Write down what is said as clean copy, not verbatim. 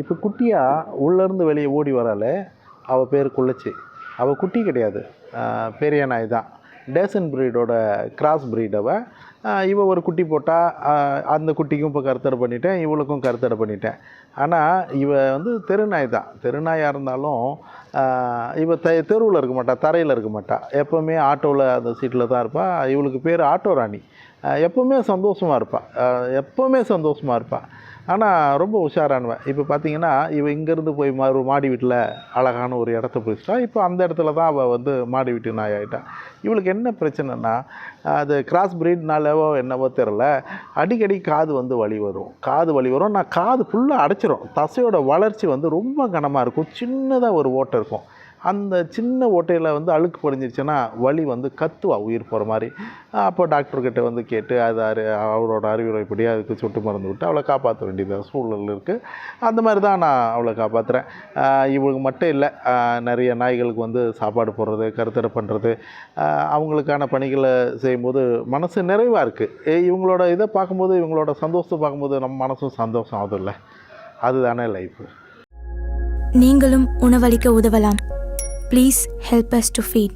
இப்போ குட்டியாக உள்ளேருந்து வெளியே ஓடி வராலே அவள் பேர் குள்ளச்சி. அவள் குட்டி கிடையாது, பெரிய நாய் தான். டேசன் ப்ரீடோட கிராஸ் ப்ரீட் அவள். இவள் ஒரு குட்டி போட்டால் அந்த குட்டிக்கும் இப்போ கருத்தடை பண்ணிட்டேன், இவளுக்கும் கருத்தடை பண்ணிட்டேன். ஆனால் இவள் தெருநாய் தான். தெருநாயாக இருந்தாலும் இவள் தெருவில் இருக்க மாட்டாள், தரையில் இருக்க மாட்டாள். எப்போவுமே ஆட்டோவில் அந்த சீட்டில் தான் இருப்பாள். இவளுக்கு பேர் ஆட்டோ ராணி. எப்போவுமே சந்தோஷமாக இருப்பாள், எப்போவுமே சந்தோஷமாக இருப்பாள். ஆனால் ரொம்ப உஷாரானுவேன். இப்போ பார்த்தீங்கன்னா இவள் இங்கேருந்து போய் ஒரு மாடி வீட்டில் அழகான ஒரு இடத்த பிடிச்சிட்டா. இப்போ அந்த இடத்துல தான் அவள் மாடி வீட்டு நாய் ஆகிட்டாள். இவளுக்கு என்ன பிரச்சனைனா, அது கிராஸ் ப்ரீட்னாலவோ என்னவோ தெரில, அடிக்கடி காது வலி வரும். நான் காது ஃபுல்லாக அடைச்சிரும். தசையோட வளர்ச்சி ரொம்ப கனமாக இருக்கும். சின்னதாக ஒரு ஓட்டை இருக்கும். அந்த சின்ன ஓட்டையில் அழுக்கு படிஞ்சிருச்சுன்னா வலி கத்துவா உயிர் போகிற மாதிரி. அப்போ டாக்டர்கிட்ட கேட்டு அது அவரோட அறிவுரைப்படி அதுக்கு சொட்டு மருந்து விட்டு அவளை காப்பாற்ற வேண்டியது சூழல் இருக்குது. அந்த மாதிரி தான் நான் அவளை காப்பாற்றுறேன். இவங்களுக்கு மட்டும் இல்லை, நிறைய நாய்களுக்கு சாப்பாடு போடுறது, கருத்தடை பண்ணுறது, அவங்களுக்கான பணிகளை செய்யும்போது மனசு நிறைவாக இருக்குது. இவங்களோட இதை பார்க்கும்போது, இவங்களோட சந்தோஷத்தை பார்க்கும்போது நம்ம மனசும் சந்தோஷம் ஆகுதுல்ல. அதுதானே லைஃப். நீங்களும் உணவளிக்க உதவலாம். Please help us to feed